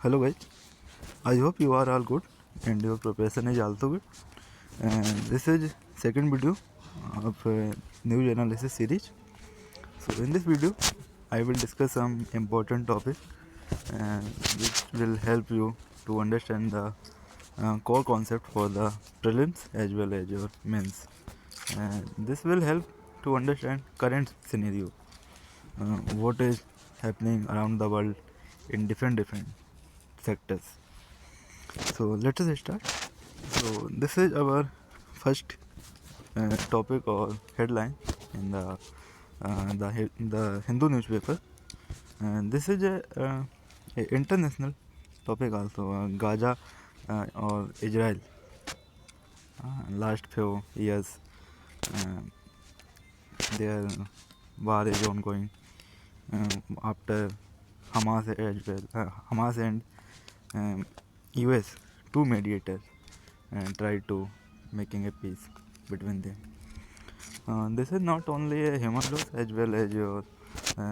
Hello guys, I hope you are all good and your preparation is also good. And this is second video of news analysis series. So in this video, I will discuss some important topic which will help you to understand the core concept for the prelims as well as your mains. And this will help to understand current scenario, what is happening around the world in different sectors. So let us start. So this is our first topic or headline in the Hindu newspaper, and this is a international topic also. Gaza or Israel. Last few years, uh, their war is ongoing after Hamas as well. Hamas and US, two mediators, try to making a peace between them. This is not only a human loss as well as your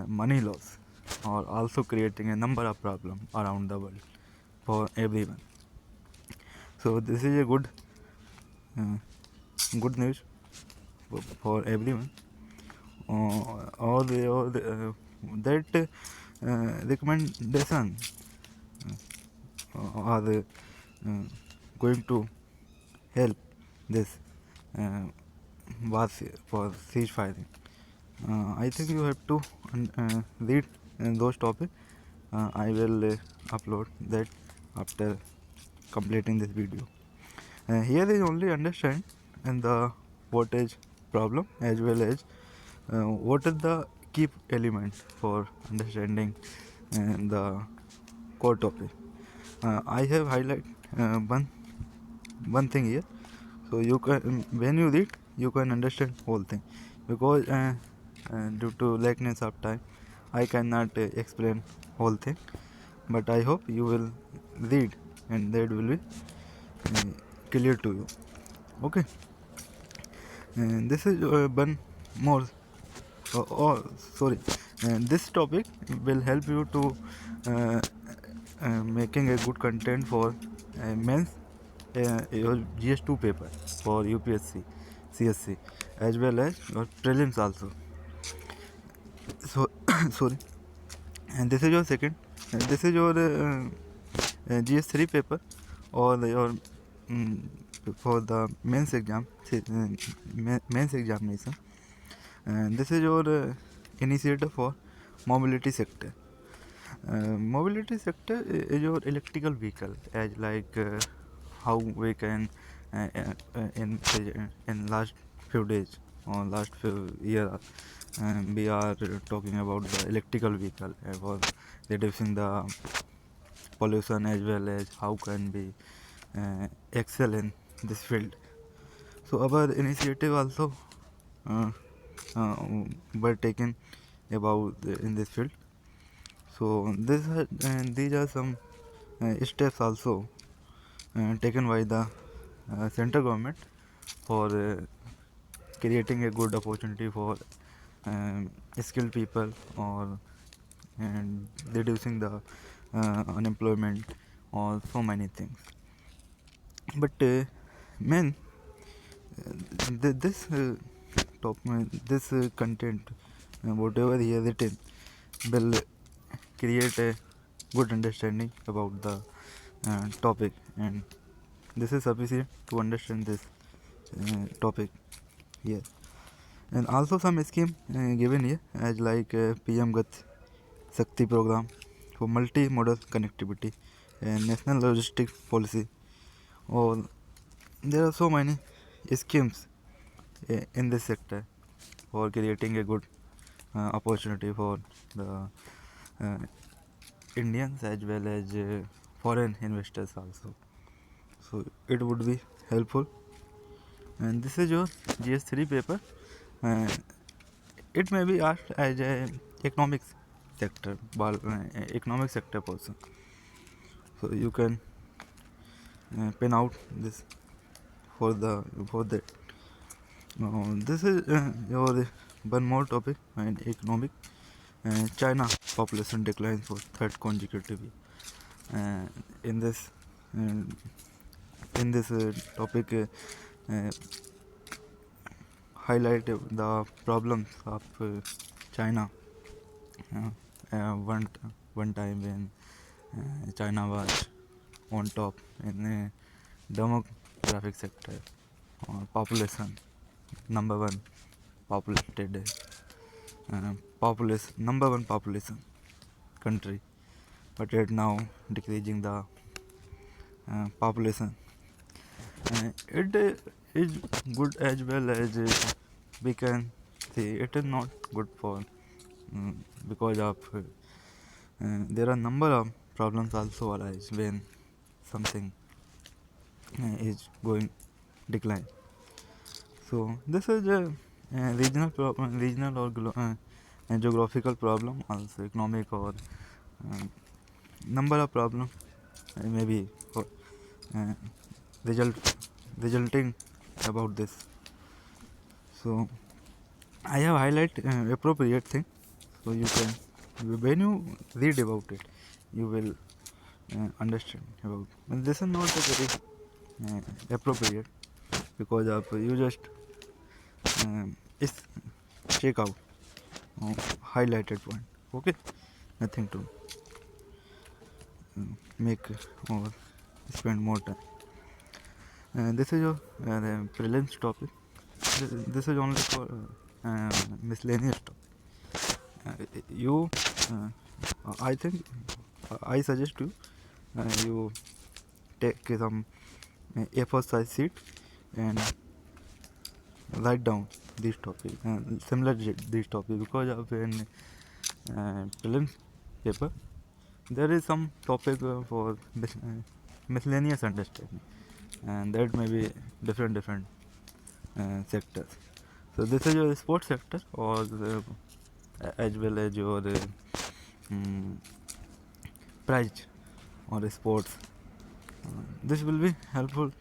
money loss, or also creating a number of problems around the world for everyone. So this is a uh, good news for everyone. That recommendation are going to help this uh, was for ceasefire. I think you have to read those topics. I will upload that after completing this video. Here is only understand and the what is problem as well as what is the key element for understanding the core topic. I have highlight one thing here, so you can when you read you can understand whole thing, because due to lackness of time I cannot explain whole thing, but I hope you will read and that will be uh, clear to you. Okay, and this is one more sorry, and this topic will help you to uh, making a good content for men's your GS2 paper for UPSC, CSC, as well as your prelims also. So sorry, and this is your second, this is your GS3 paper or your for the mains exam, mains examination, and this is your initiative for mobility sector. Mobility sector is your electrical vehicle, as like how we can in last few days or last few years we are talking about the electrical vehicle for reducing the pollution as well as how can we excel in this field. So our initiative also uh, uh, were taken about in this field. So these are some steps also taken by the central government for creating a good opportunity for skilled people or and reducing the unemployment or so many things. But men, this top this content, whatever he has written, will create a good understanding about the topic, and this is sufficient to understand this topic here. And also some scheme given here as like PM Gati Shakti program for multi-modal connectivity and national logistic policy. Or there are so many schemes in this sector for creating a good opportunity for the uh, Indians as well as foreign investors also. So it would be helpful. And this is your GS3 paper. Uh, it may be asked as a economics sector, economic sector person. So you can pen out this for that. This is your one more topic in economic. China population declines for third consecutive year. uh, in this uh, in this topic uh, highlight the problems of China. Uh, uh, one one time when China was on top in demographic sector or population, number one populated number one population country, but yet now decreasing the population. It is good as well as we can say it is not good for because of there are number of problems also arise when something is going decline. So this is a regional problem, regional or a geographical problem, also economic or number of problems maybe for, uh, result resulting about this. So I have highlight appropriate thing, so you can when you read about it, you will understand about. And this is not a very appropriate because of you just is check out highlighted point. Okay, nothing to make or spend more time. This is your the prelims topic. This is only for miscellaneous topic. You, I think, I suggest you, you take some A4 size sheet and write down this topic, similar this topic, because of in prelims paper there is some topic for miscellaneous understanding, and that may be different sectors. So this is your sports sector or as well as your prize or sports. This will be helpful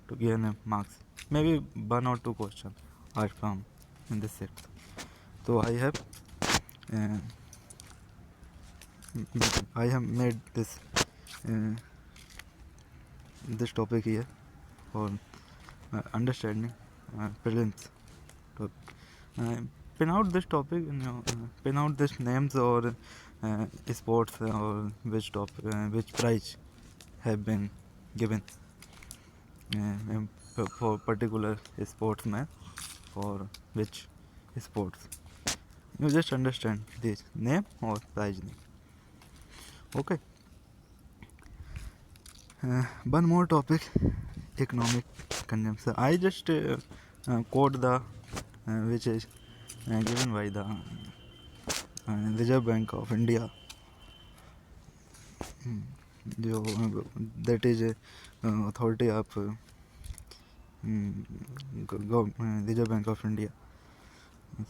to gain marks. Maybe one or two questions are from in this sector. So uh, I have made uh, this topic here for understanding prelims. Uh, Pin out this topic, pin out this names or sports or which prize have been given for particular sportsman for which sports. You just understand this name or prize name. Okay. One more topic, economic consumption. I just quote the which is given by the Reserve Bank of India. जो that is authority of Reserve Bank of India.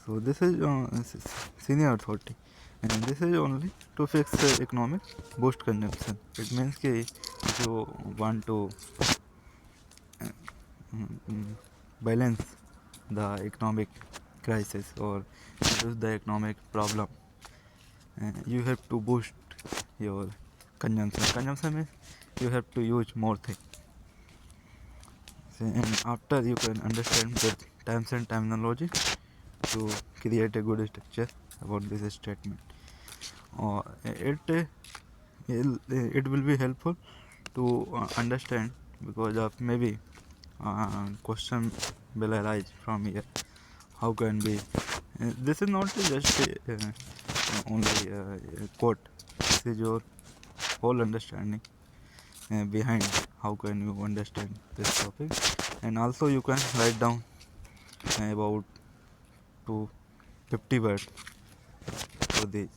So this is senior authority, and this is only to fix economic boost consumption. It means कि if you want to balance the economic crisis or reduce the economic problem, you have to boost your consumption. Consumption means you have to use more things. So, and after you can understand the terms and terminology to create a good structure about this statement. It will be helpful to understand because of maybe question will arise from here. How can we? This is not just only a quote. This is your whole understanding behind how can you understand this topic, and also you can write down about 250 words for this.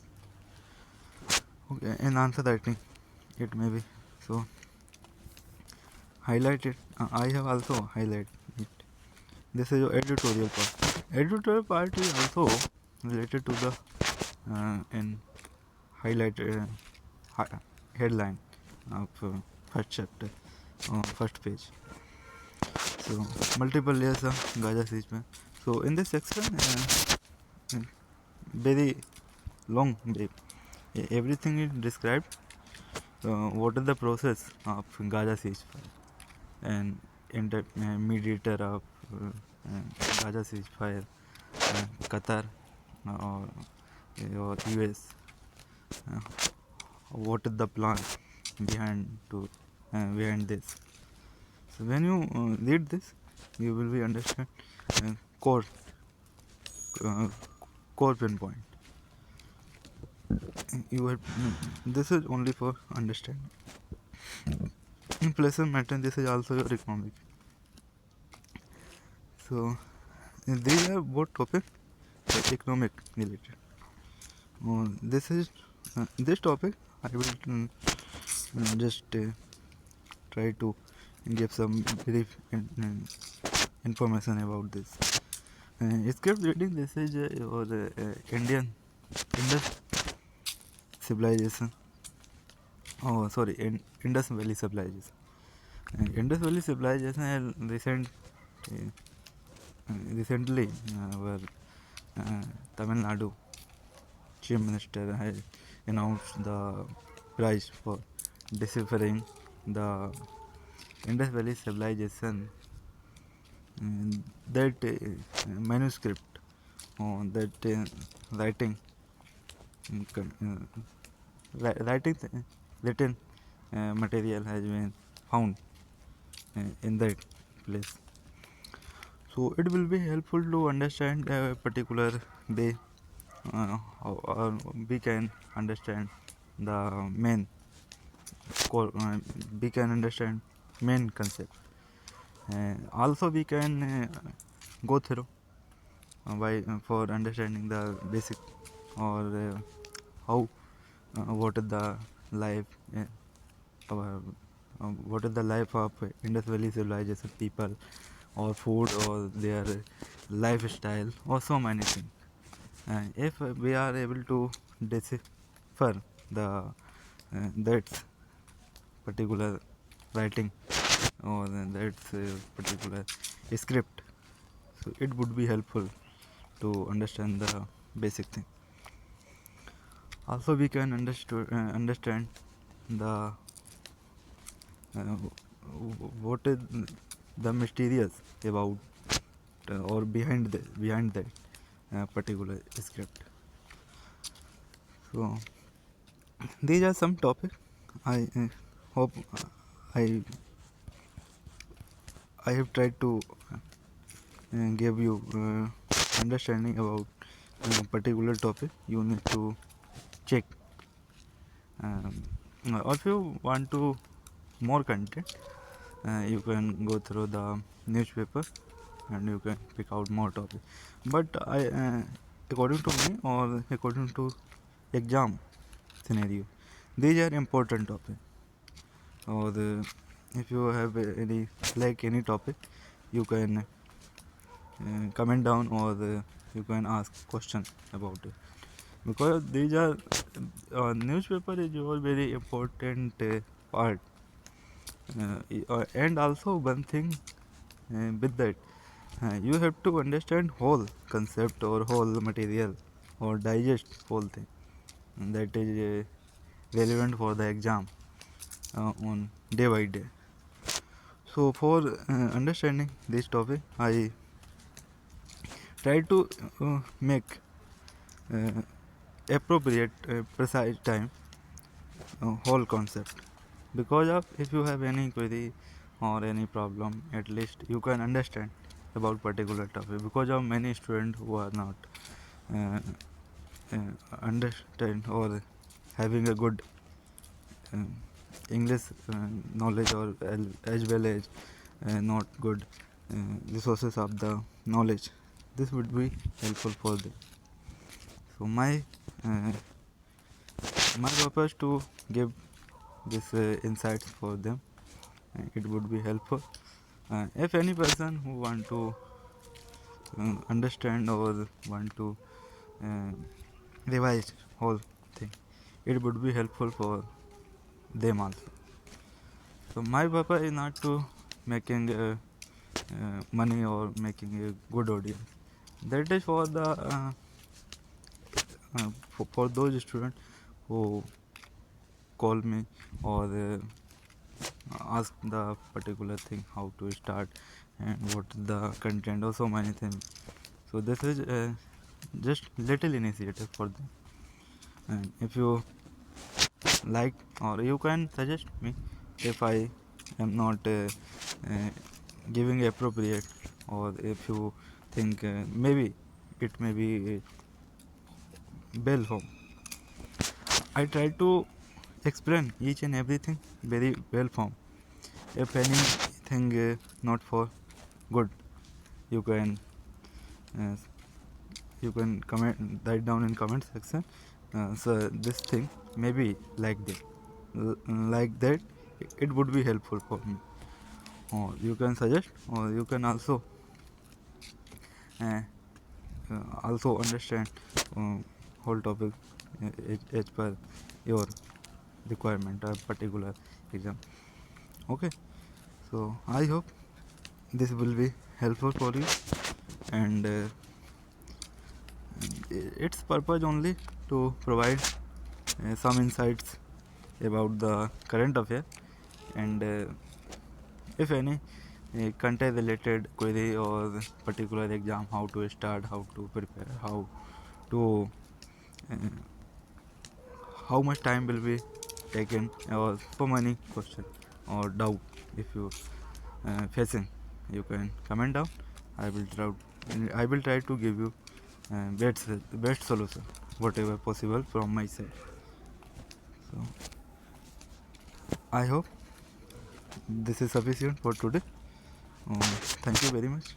Okay, and answer writing it may be so highlight it. I have also highlighted it. This is your editorial part. Editorial part is also related to the in highlighted headline of first chapter first page. So multiple layers of Gaza siege. So in this section very long everything is described what is the process of Gaza ceasefire and mediator of Gaza ceasefire, Qatar or US? Uh, what is the plan behind this? So when you read this, you will be understand uh, core uh, core pinpoint. You have, this is only for understanding. Inflation matter. This is also your economic. So these are both topic economic related. This topic I will just try to give some brief information about this. Script reading. This is or Indian Indus civilization. Oh, sorry, Indus Valley civilization. Indus Valley civilization has recently where Tamil Nadu Chief Minister has announced the prize for deciphering the Indus Valley civilization. That manuscript or that writing writing written material has been found in that place. So it will be helpful to understand a particular way, or we can understand the main core, we can understand main concept. Also we can go through by for understanding the basic or how what is the life what is the life of Indus Valley civilization people, or food, or their lifestyle, or so many things. If we are able to decipher the that particular writing or that particular script, so it would be helpful to understand the basic thing. Also we can understand the what is the mysterious about or behind that particular script. So these are some topics. I hope I I have tried to give you understanding about particular topic. You need to check. Or if you want to more content, you can go through the newspaper and you can pick out more topics. But according to me, or according to exam scenario, these are important topics. Or if you have any any topic, you can comment down, or you can ask question about it, because these are newspaper is your very important part. And also one thing with that, you have to understand whole concept or whole material, or digest whole thing that is relevant for the exam on day by day. So for understanding this topic, I try to make uh, appropriate precise time whole concept, because of if you have any query or any problem, at least you can understand about particular topic, because of many students who are not uh, uh, understand or having a good uh, English knowledge, or as well as not good resources of the knowledge. This would be helpful for them. So uh, my purpose to give this insights for them. It would be helpful. If any person who want to understand or want to uh, revise whole thing, it would be helpful for them also. So my purpose is not to making money or making a good audience. That is for the for those students who call me or ask the particular thing how to start and what is the content or so many things. So this is just little initiative for them. And if you like, or you can suggest me if I am not giving appropriate, or if you think maybe it may be well form. I try to explain each and everything very well form. If anything not for good, you can uh, comment, write down in comment section. So this thing maybe like that, like that, it would be helpful for me. Or you can suggest, or you can also uh, also understand whole topic as per your requirement or particular exam. Okay, so I hope this will be helpful for you, and its purpose only to provide some insights about the current affair, and if any content related query or particular exam, how to start, how to prepare, how to uh, how much time will be taken, or so many question or doubt, if you facing, you can comment down. I will try to give you best solution whatever possible from my side. So I hope this is sufficient for today. Thank you very much.